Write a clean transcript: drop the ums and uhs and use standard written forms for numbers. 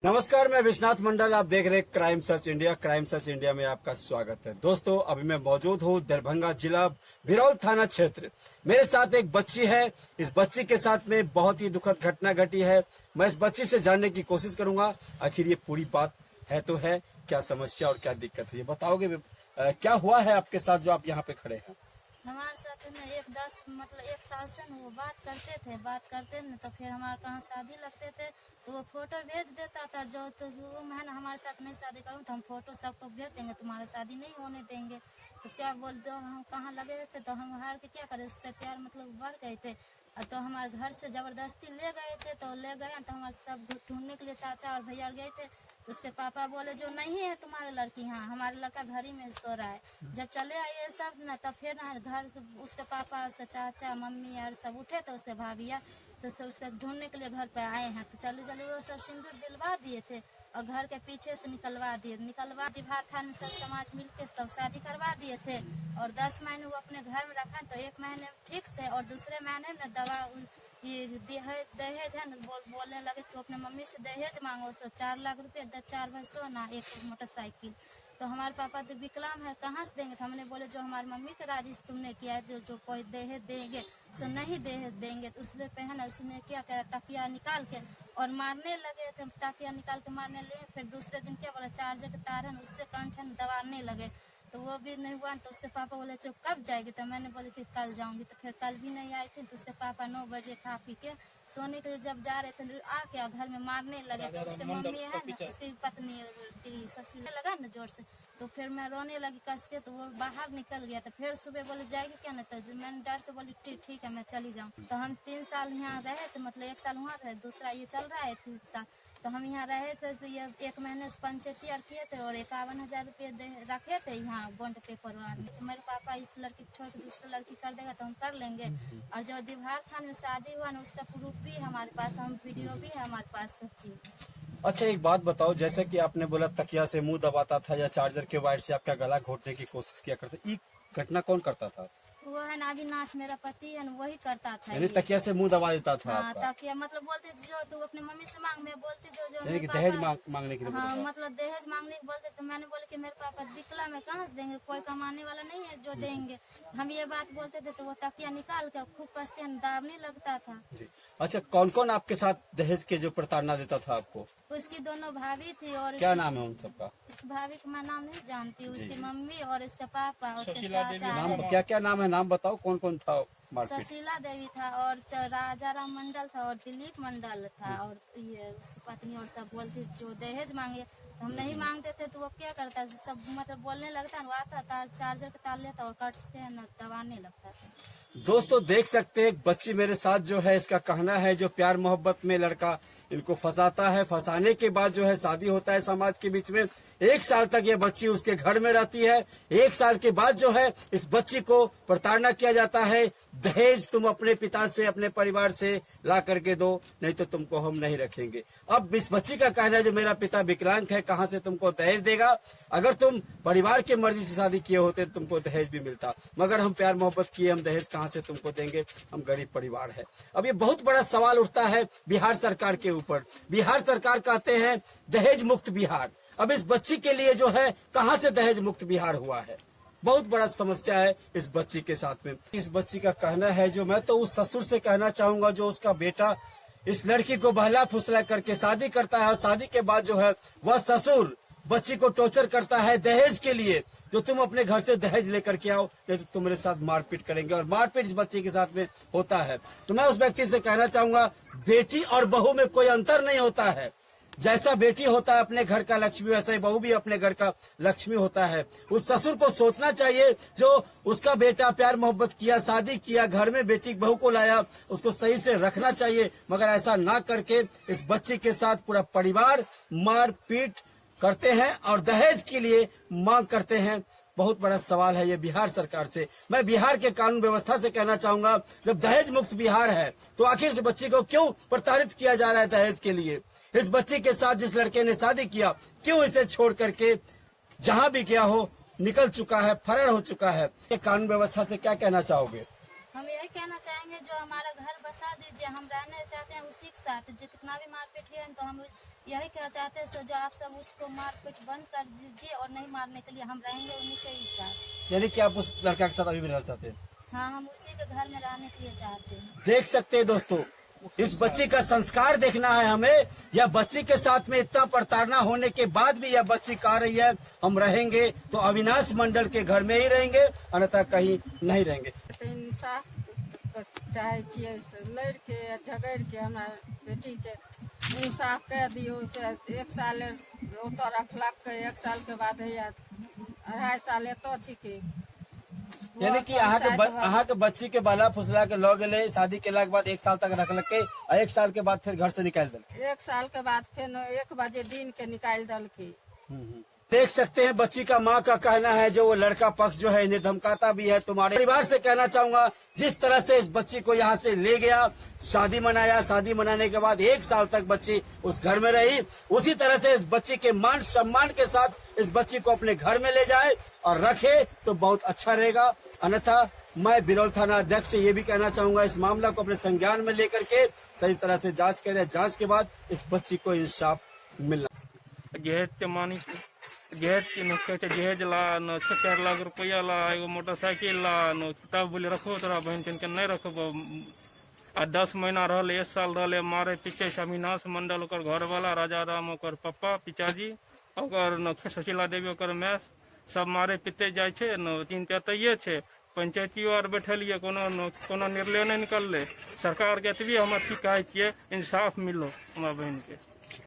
नमस्कार, मैं विश्वनाथ मंडल। आप देख रहे हैं crime search India. Crime search India में आपका स्वागत है। दोस्तों, अभी मैं मौजूद हूँ दरभंगा जिला बिरौल थाना क्षेत्र। मेरे साथ एक बच्ची है। इस बच्ची के साथ में बहुत ही दुखद घटना घटी है। मैं इस बच्ची से जानने की कोशिश करूंगा आखिर ये पूरी बात है तो है, क्या समस्या और क्या दिक्कत है ये बताओगे। क्या हुआ है आपके साथ जो आप यहाँ पे खड़े हैं? हमारे साथ है ना एक साल से न वो बात करते न तो फिर हमारे कहाँ शादी लगते थे तो वो फोटो भेज देता था जो तो वो मैं ना हमारे साथ नहीं शादी करूँ तो हम फोटो सबको भेज देंगे, तुम्हारा शादी नहीं होने देंगे। तो क्या बोलते हो, हम कहाँ लगे थे तो हम हार के क्या करें, उसका प्यार बढ़ गए थे। तो हमारे घर से जबरदस्ती ले गए थे तो हमारे सब ढूंढने के लिए चाचा और भैया गए थे। उसके पापा बोले जो नहीं है तुम्हारे लड़की, यहाँ हमारा लड़का घर ही में सो रहा है। जब चले आए ये सब न तब फिर ना घर उसके पापा उसके चाचा मम्मी यार सब उठे तो उसके भाभिया तो सब उसका ढूंढने के लिए घर पे आए हैं। तो चले वो सब सिंदूर दिलवा दिए थे और घर के पीछे से निकलवा दिभार थाने सब समाज मिलके तब शादी करवा दिए थे। और 10 महीने वो अपने घर में रखा तो 1 महीने ठीक थे और दूसरे महीने में दवा ये दहेज है न बोलने लगे तो अपने मम्मी से दहेज मांगो, 4 लाख रुपए 4 भर सोना 1 मोटरसाइकिल। तो हमारे पापा तो विकलांग है, कहाँ से देंगे। तो हमने बोले जो हमारी मम्मी का राजिश तुमने किया है जो कोई दहेज देंगे सो नहीं दहेज देंगे। तो उसने पे है ना उसने क्या करा, तकिया निकाल के और मारने लगे थे। तकिया निकाल के मारने लगे, फिर दूसरे दिन क्या बोला, चार्जर के तार है न उससे कंठ है दबाने लगे। तो वो भी नहीं हुआ तो उसके पापा बोले चुप कब जाएगी। तो मैंने बोली कि कल जाऊंगी। तो फिर कल भी नहीं आई थी। तो उसके पापा 9 बजे खा पी के सोने के लिए जब जा रहे थे आके घर में मारने लगे। तो उसके मम्मी है ना उसकी पत्नी ससीले लगा ना जोर से, तो फिर मैं रोने लगी कस के। तो वो बाहर निकल गया। तो फिर सुबह बोले जाएगी क्या ना, तो मैंने डर से बोली ठीक है मैं चली जाऊँ। तो हम 3 साल यहाँ रहे थे, मतलब 1 साल वहाँ रहे, दूसरा ये चल रहा है 3 साल। तो हम यहाँ रहे थे तो ये 1 महीने से पंचायती और किए थे और 51,000 रुपये रखे थे यहाँ बॉन्ड पेपर वाले। तो मेरे पापा इस लड़की को छोड़ के दूसरी लड़की कर देगा तो हम कर लेंगे। और जो दिभार थाने में शादी हुआ ना उसका प्रूफ भी है हमारे पास, हम वीडियो भी है हमारे पास, सब चीज। अच्छा, एक बात बताओ, जैसे कि आपने बोला तकिया से मुंह दबाता था या चार्जर के वायर से आपका गला घोटने की कोशिश किया करता, ये घटना कौन करता था? वो है ना अविनाश मेरा पति है ना वही करता था। यानी तकिया से मुंह दबा देता था हाँ, आपका? तकिया मतलब बोलते जो तू अपनी मम्मी से मांग, मैं बोलती जो यानी कि मेरे दहेज पापा मांगने के लिए हाँ बोलता था। मतलब दहेज मांगने को बोलते। तो मैंने बोले कि मेरे पापा विकला में कहाँ से देंगे, कोई कमाने वाला नहीं है जो देंगे। हम ये बात बोलते थे तो वो तकिया निकाल के खूब कस के दाबने लगता था। जी। अच्छा, कौन कौन आपके साथ दहेज के जो प्रताड़ना देता था आपको? उसकी दोनों भाभी थी और क्या नाम है उन सबका? इस भाभी का मैं नाम नहीं जानती, उसकी मम्मी और इसके पापा उसके नाम चाचा। क्या क्या नाम है, नाम बताओ कौन कौन था मारपीट? सशीला देवी था और राजा राम मंडल था और दिलीप मंडल था और ये उसकी पत्नी और सब बोलते जो दहेज मांगे। तो हम नहीं मांगते थे तो वो क्या करता सब मतलब बोलने लगता वो आता था चार्जर का तार लेता और कट से न दबाने लगता था। दोस्तों, देख सकते हैं बच्ची मेरे साथ जो है, इसका कहना है जो प्यार मोहब्बत में लड़का इनको फंसाता है, फंसाने के बाद जो है शादी होता है समाज के बीच में। 1 साल तक ये बच्ची उसके घर में रहती है। 1 साल के बाद जो है इस बच्ची को प्रताड़ना किया जाता है, दहेज तुम अपने पिता से अपने परिवार से ला करके दो, नहीं तो तुमको हम नहीं रखेंगे। अब इस बच्ची का कहना है जो मेरा पिता विकलांग है, कहाँ से तुमको दहेज देगा। अगर तुम परिवार की मर्जी से शादी किए होते तो तुमको दहेज भी मिलता, मगर हम प्यार मोहब्बत किए, हम दहेज कहाँ से तुमको देंगे, हम गरीब परिवार है। अब ये बहुत बड़ा सवाल उठता है बिहार सरकार के ऊपर। बिहार सरकार कहते हैं दहेज मुक्त बिहार। अब इस बच्ची के लिए जो है कहाँ से दहेज मुक्त बिहार हुआ है, बहुत बड़ा समस्या है इस बच्ची के साथ में। इस बच्ची का कहना है जो मैं तो उस ससुर से कहना चाहूंगा जो उसका बेटा इस लड़की को बहला फुसला करके शादी करता है और शादी के बाद जो है वह ससुर बच्ची को टॉर्चर करता है दहेज के लिए, जो तुम अपने घर से दहेज लेकर के आओ नहीं तो तुम्हारे साथ मारपीट करेंगे, और मारपीट इस बच्चे के साथ में होता है। तो मैं उस व्यक्ति से कहना चाहूंगा बेटी और बहू में कोई अंतर नहीं होता है। जैसा बेटी होता है अपने घर का लक्ष्मी, वैसा ही बहू भी अपने घर का लक्ष्मी होता है। उस ससुर को सोचना चाहिए जो उसका बेटा प्यार मोहब्बत किया, शादी किया, घर में बेटी बहू को लाया, उसको सही से रखना चाहिए, मगर ऐसा ना करके इस बच्ची के साथ पूरा परिवार मारपीट करते हैं और दहेज के लिए मांग करते हैं। बहुत बड़ा सवाल है ये बिहार सरकार से। मैं बिहार के कानून व्यवस्था से कहना चाहूंगा, जब दहेज मुक्त बिहार है तो आखिर इस बच्ची को क्यों प्रताड़ित किया जा रहा है दहेज के लिए। इस बच्ची के साथ जिस लड़के ने शादी किया, क्यों इसे छोड़ करके जहां भी गया हो निकल चुका है, फरार हो चुका है। ये कानून व्यवस्था से क्या कहना चाहोगे? हम यही कहना चाहेंगे जो हमारा घर बसा दीजिए, हम रहना चाहते हैं उसी के साथ, जो कितना भी मारपीट किया तो हम यही कहना चाहते हैं जो आप सब उसको मारपीट बंद कर दीजिए और नहीं मारने के लिए हम रहेंगे उन्हीं के ही साथ। यानी कि आप उस लड़का के साथ अभी भी रहना चाहते हैं? हाँ, हम उसी के घर में रहने के लिए चाहते हैं। देख सकते हैं दोस्तों, इस बच्ची का संस्कार देखना है हमें। यह बच्ची के साथ में इतना प्रताड़ना होने के बाद भी यह बच्ची कह रही है हम रहेंगे तो अविनाश मंडल के घर में ही रहेंगे, अन्यथा कहीं नहीं रहेंगे। इंसाफ चाहे छियै, लड़ के झगड़ के हमारे बेटी के इंसाफ कह दियो। से 1 साल ओतऽ रखलक, 1 साल के बाद 2.5 साल एतऽ छिके। यानी कि अहाँ के बच्ची के बाला फुसला के लऽ गेले, शादी केला के बाद 1 साल तक रखलक के, 1 साल के बाद फिर घर से निकाल दिल। 1 साल के बाद फिर 1 बजे दिन के निकाल दल के। देख सकते हैं बच्ची का माँ का कहना है, जो वो लड़का पक्ष जो है इन्हें धमकाता भी है। तुम्हारे परिवार से कहना चाहूंगा, जिस तरह से इस बच्ची को यहाँ से ले गया, शादी मनाया, शादी मनाने के बाद 1 साल तक बच्ची उस घर में रही, उसी तरह से इस बच्ची के मान सम्मान के साथ इस बच्ची को अपने घर में ले जाए और रखे तो बहुत अच्छा रहेगा। अन्यथा मैं बिरौल थाना अध्यक्ष से ये भी कहना चाहूंगा, इस मामला को अपने संज्ञान में लेकर के सही तरह से जांच करें। जांच के बाद इस बच्ची को इंसाफ मिलना। जहेज ला न 4 लाख रुपया ला, एगो मोटरसाइकिल ला न, तब बोले रखो तोरा बहन के नहीं रखब। आ 10 महीना रहल, 1 साल रहले मारे पीछे से अविनाश मंडल, ओकर घर वाला राजा राम, ओकर पप्पा पिताजी, ओकर न सुशीला देवी ओकर मैस सब मारे पीते जाए छे न। 3 एतये छे, पंचायतियो आर बैठलिए, कोनो निर्णय नहीं निकलले। सरकार के एतबी हम अथी कहे छिए इंसाफ मिलो हमरा बहन के।